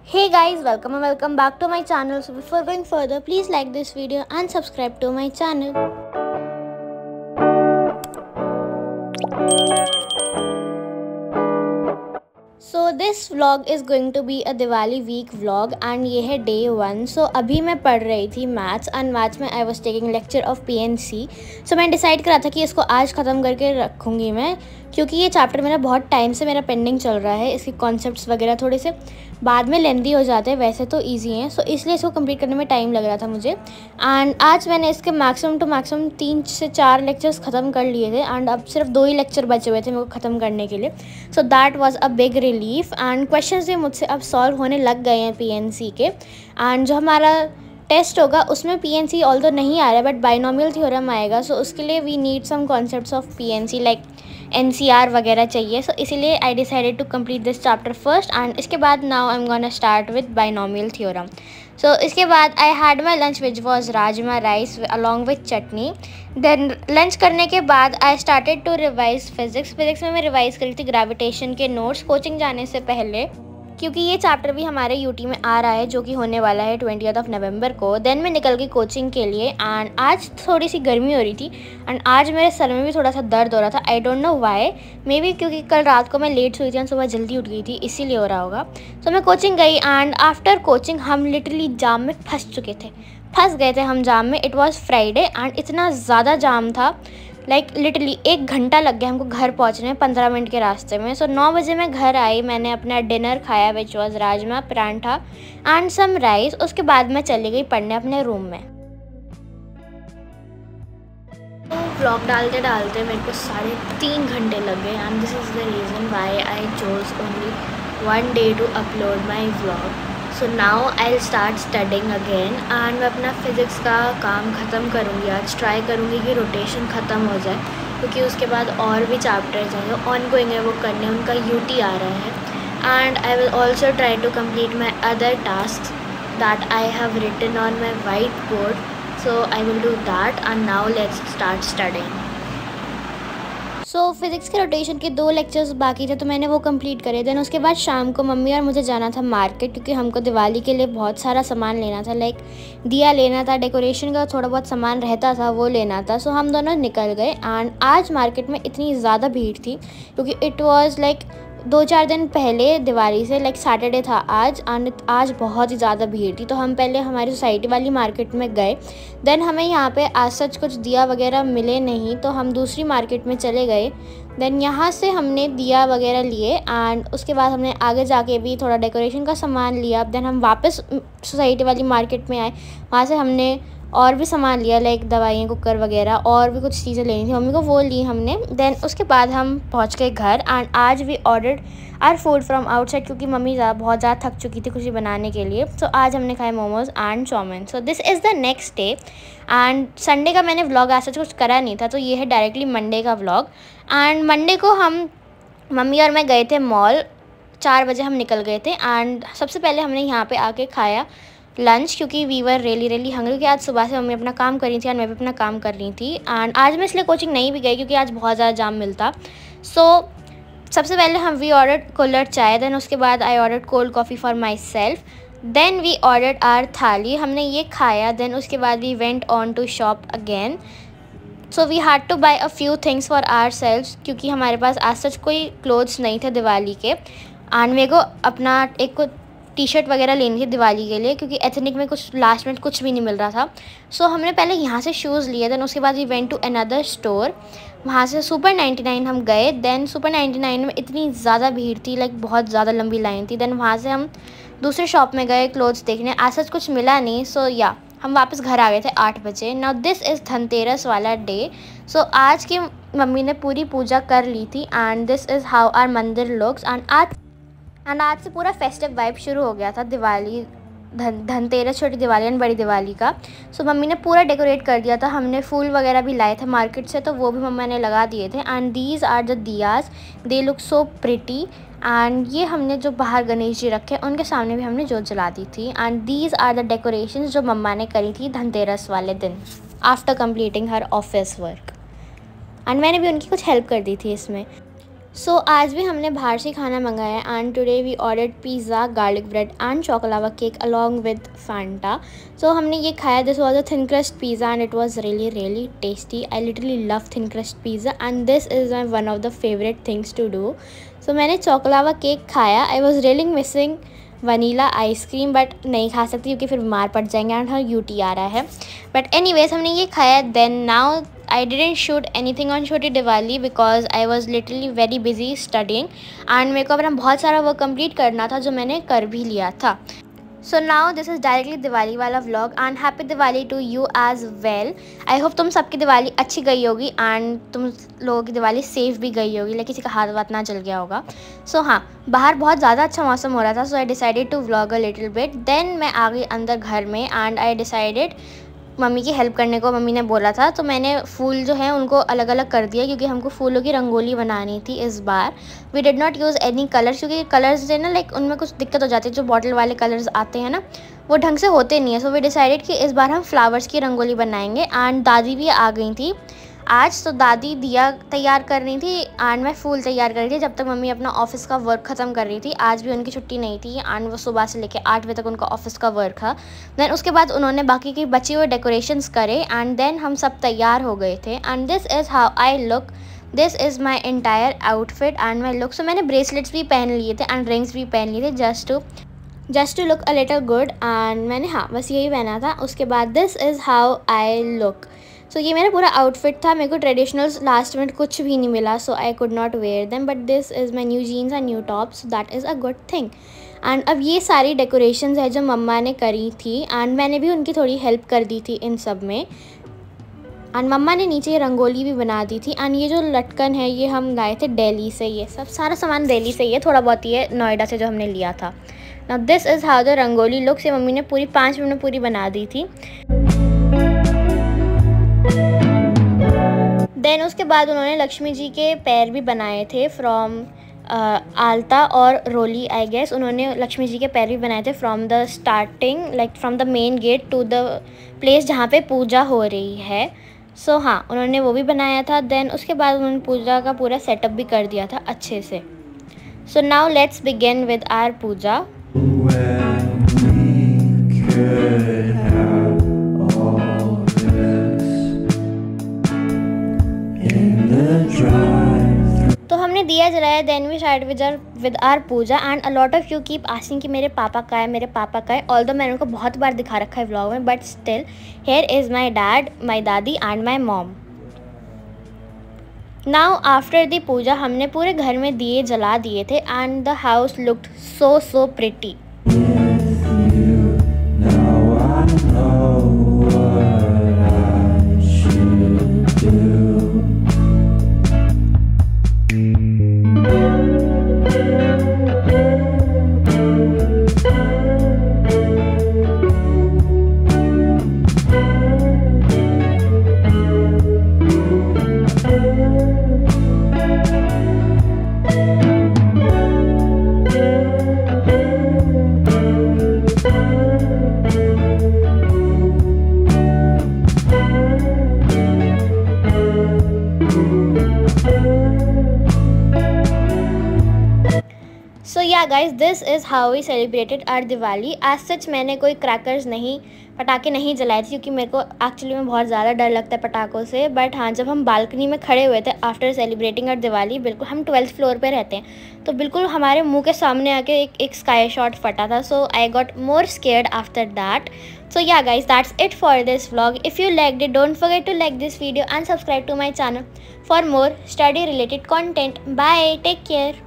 Hey guys, welcome back to my channel. So before going further, please like this video and subscribe to my channel. So this vlog is going to be a Diwali week vlog and ये है day 1. So अभी मैं पढ़ रही थी maths and maths में I was taking lecture of PNC. So मैं decide करा था कि इसको आज ख़त्म करके रखूँगी मैं, क्योंकि ये चैप्टर मेरा बहुत टाइम से मेरा पेंडिंग चल रहा है। इसके कॉन्सेप्ट्स वगैरह थोड़े से बाद में लेंदी हो जाते हैं, वैसे तो इजी हैं, सो इसलिए इसको कंप्लीट करने में टाइम लग रहा था मुझे। एंड आज मैंने इसके मैक्सिमम टू मैक्सिमम 3 से 4 लेक्चर्स ख़त्म कर लिए थे एंड अब सिर्फ 2 ही लेक्चर बचे हुए थे मेरे को ख़त्म करने के लिए। So that was a big relief and questions भी मुझसे अब सॉल्व होने लग गए हैं पीएनसी के। एंड जो हमारा टेस्ट होगा उसमें पीएनसी ऑल्दो नहीं आ रहा है बट बाइनोमियल थ्योरम आएगा, सो उसके लिए we need some concepts of PNC like NCR वगैरह चाहिए। सो इसीलिए I decided to complete this chapter first and इसके बाद now I am gonna start with binomial theorem. So इसके बाद I had my lunch which was rajma rice along with chutney. Then lunch करने के बाद I started to revise physics में मैं revise करी थी ग्रेविटेशन के नोट्स कोचिंग जाने से पहले, क्योंकि ये चैप्टर भी हमारे यूटी में आ रहा है जो कि होने वाला है 20 नवंबर को। देन मैं निकल गई कोचिंग के लिए एंड आज थोड़ी सी गर्मी हो रही थी एंड आज मेरे सर में भी थोड़ा सा दर्द हो रहा था। I don't know why, may be क्योंकि कल रात को मैं लेट सोई थी और सुबह जल्दी उठ गई थी, इसीलिए हो रहा होगा। सो मैं कोचिंग गई एंड आफ्टर कोचिंग हम लिटरली जाम में फंस गए थे हम जाम में। इट वॉज फ्राइडे एंड इतना ज़्यादा जाम था, लाइक लिटरली 1 घंटा लग गया हमको घर पहुंचने में 15 मिनट के रास्ते में। सो 9 बजे मैं घर आई, मैंने अपना डिनर खाया which was rajma paratha and some rice. उसके बाद मैं चली गई पढ़ने अपने रूम में। तो व्लॉग डालते डालते मेरे को 3.5 घंटे लग गए and this is the reason why I chose only 1 day to upload my vlog. So now I will start studying again and मैं अपना फ़िज़िक्स का काम ख़त्म करूँगी। आज ट्राई करूँगी कि रोटेशन ख़त्म हो जाए, क्योंकि उसके बाद और भी चैप्टर्स हैं जो ऑन गोइंग है वो करने, उनका यूटी आ रहा है। And I will also try to complete my other task that I have written on my whiteboard. So I will do that and now let's start studying. So physics के rotation के 2 lectures बाकी थे तो मैंने वो complete करे। Then उसके बाद शाम को मम्मी और मुझे जाना था मार्केट, क्योंकि हमको दिवाली के लिए बहुत सारा सामान लेना था, लाइक दिया लेना था, डेकोरेशन का थोड़ा बहुत सामान रहता था वो लेना था। सो हम दोनों निकल गए एंड आज मार्केट में इतनी ज़्यादा भीड़ थी क्योंकि इट वाज लाइक 2-4 दिन पहले दिवाली से, लाइक सैटरडे था आज एंड आज बहुत ही ज़्यादा भीड़ थी। तो हम पहले हमारी सोसाइटी वाली मार्केट में गए, देन हमें यहाँ पे आज सच कुछ दिया वगैरह मिले नहीं तो हम दूसरी मार्केट में चले गए। देन यहाँ से हमने दिया वगैरह लिए एंड उसके बाद हमने आगे जाके भी थोड़ा डेकोरेशन का सामान लिया। देन हम वापस सोसाइटी वाली मार्केट में आए, वहाँ से हमने और भी सामान लिया लाइक दवाइयाँ, कुकर वगैरह और भी कुछ चीज़ें लेनी थी मम्मी को, वो ली हमने। देन उसके बाद हम पहुँच गए घर एंड आज we ordered our food from outside, क्योंकि मम्मी बहुत ज़्यादा थक चुकी थी कुछ बनाने के लिए। सो आज हमने खाए momos and chow mein. So this is the next day and Sunday का मैंने व्लॉग ऐसा कुछ करा नहीं था, तो ये है डायरेक्टली मंडे का व्लॉग। एंड मंडे को हम मम्मी और मैं गए थे मॉल, 4 बजे हम निकल गए थे एंड सबसे पहले हमने यहाँ पे आके खाया लंच, क्योंकि वी वर रियली हंग्री, क्योंकि आज सुबह से मम्मी अपना काम कर रही थी और मैं भी अपना काम कर रही थी। एंड आज मैं इसलिए कोचिंग नहीं भी गई क्योंकि आज बहुत ज़्यादा जाम मिलता। सो सबसे पहले हम वी ऑर्डर्ड कुल्हड़ चाय, देन उसके बाद I ordered cold coffee for myself, then we ordered our thali, हमने ये खाया। देन उसके बाद we went on to shop again. So we had to buy a few things for ourselves, क्योंकि हमारे पास आज सच कोई क्लोथ्स नहीं थे दिवाली के एंड मेरे को अपना एक टी शर्ट वगैरह लेनी थी दिवाली के लिए, क्योंकि एथनिक में कुछ लास्ट में कुछ भी नहीं मिल रहा था। सो हमने पहले यहाँ से शूज़ लिए, देन उसके बाद we went to another store, वहाँ से सुपर 99 हम गए। देन सुपर 99 में इतनी ज़्यादा भीड़ थी, लाइक बहुत ज़्यादा लंबी लाइन थी। देन वहाँ से हम दूसरे शॉप में गए क्लोथ्स देखने, ऐसा कुछ मिला नहीं। सो या हम वापस घर आ गए थे 8 बजे। नाउ दिस इज़ धनतेरस वाला डे। सो आज की मम्मी ने पूरी पूजा कर ली थी and this is how our mandir looks. And आज से पूरा फेस्टिव वाइब शुरू हो गया था दिवाली, धनतेरस, छोटी दिवाली एंड बड़ी दिवाली का। सो मम्मी ने पूरा डेकोरेट कर दिया था, हमने फूल वगैरह भी लाए थे मार्केट से तो वो भी मम्मा ने लगा दिए थे। And these are the diyas, they look so pretty. And ये हमने जो बाहर गणेश जी रखे उनके सामने भी हमने जोत जला दी थी। And these are the decorations जो मम्मा ने करी थी धनतेरस वाले दिन after completing her office work, and मैंने भी उनकी कुछ हेल्प कर दी थी इसमें। आज भी हमने बाहर से खाना मंगाया and today we ordered pizza, garlic bread and choco lava cake along with Fanta. हमने ये खाया। This was a thin crust pizza and it was really tasty. I literally love thin crust pizza and this is my one of the favourite things to do. मैंने choco lava cake खाया। I was really missing vanilla ice cream but नहीं खा सकती क्योंकि फिर बीमार पड़ जाएंगे एंड हाँ यूटी आ रहा है। बट एनीवेज हमने ये खाया। Then now I didn't shoot anything on छोटी Diwali because I was literally very busy studying and मेरे को अपना बहुत सारा वर्क कंप्लीट करना था जो मैंने कर भी लिया था। Now this is directly Diwali वाला vlog and happy Diwali to you as well. I hope तुम सबकी दिवाली अच्छी गई होगी एंड तुम लोगों की दिवाली सेफ भी गई होगी, लाइक किसी का हाथ वाथ ना जल गया होगा। हाँ, बाहर बहुत ज़्यादा अच्छा मौसम हो रहा था। I decided to vlog a little bit. Then मैं आ गई अंदर घर में एंड आई डिसाइडेड मम्मी की हेल्प करने को। मम्मी ने बोला था तो मैंने फूल जो हैं उनको अलग अलग कर दिया क्योंकि हमको फूलों की रंगोली बनानी थी इस बार। We did not use any colours क्योंकि कलर्स है ना, लाइक उनमें कुछ दिक्कत हो जाती है। जो बॉटल वाले कलर्स आते हैं ना वो ढंग से होते नहीं है। वी डिसाइडेड कि इस बार हम फ्लावर्स की रंगोली बनाएंगे एंड दादी भी आ गई थी आज। दादी दिया तैयार कर रही थी एंड मैं फूल तैयार कर रही थी जब तक मम्मी अपना ऑफिस का वर्क ख़त्म कर रही थी। आज भी उनकी छुट्टी नहीं थी एंड वो सुबह से लेकर 8 बजे तक उनका ऑफिस का वर्क था। देन उसके बाद उन्होंने बाकी की बची हुए डेकोरेशंस करे एंड देन हम सब तैयार हो गए थे and this is how I look. This is my entire outfit and my look. मैंने ब्रेसलेट्स भी पहन लिए थे एंड रिंग्स भी पहन लिए थे just to look a little good and मैंने बस यही पहना था। उसके बाद this is how I look. ये मेरा पूरा आउटफिट था। मेरे को ट्रेडिशनल्स लास्ट में कुछ भी नहीं मिला I could not wear them but this is my new jeans and new top that is a good thing. And अब ये सारी डेकोरेशंस है जो मम्मा ने करी थी एंड मैंने भी उनकी थोड़ी हेल्प कर दी थी इन सब में। एंड मम्मा ने नीचे रंगोली भी बना दी थी एंड ये जो लटकन है ये हम लाए थे दिल्ली से। ये सब सारा सामान दिल्ली से ही है, थोड़ा बहुत ही है नोएडा से जो हमने लिया था। Now this is how the rangoli looks. ये मम्मी ने पूरी 5 मिनट में पूरी बना दी थी। देन उसके बाद उन्होंने लक्ष्मी जी के पैर भी बनाए थे फ्रॉम आलता और रोली आई गेस। उन्होंने लक्ष्मी जी के पैर भी बनाए थे from the starting, like from the main gate to the place जहाँ पे पूजा हो रही है। हाँ, उन्होंने वो भी बनाया था। देन उसके बाद उन्होंने पूजा का पूरा सेटअप भी कर दिया था अच्छे से। Now let's begin with our puja. हमने दिया जलाया। Then we start with our puja and a lot of you keep asking कि मेरे पापा का है, मेरे पापा का है। ऑल्दो मैंने उनको बहुत बार दिखा रखा है व्लॉग में but still here is my dad, my dadi and my mom. Now after the puja हमने पूरे घर में दिए जला दिए थे and the house looked so pretty. Ya guys this is how we celebrated our Diwali. As such मैंने कोई क्रैकर्स नहीं, पटाखे नहीं जलाए थे क्योंकि मेरे को एक्चुअली में बहुत ज़्यादा डर लगता है पटाखों से। बट हाँ, जब हम बालकनी में खड़े हुए थे आफ्टर सेलिब्रेटिंग आवर दिवाली, बिल्कुल हम 12th फ्लोर पे रहते हैं तो बिल्कुल हमारे मुंह के सामने आके एक स्काई शॉट फटा था। I got more scared after that. Yeah guys, that's it for this vlog. If you liked it, don't forget to like this video and subscribe to my channel for more study related content. Bye, take care.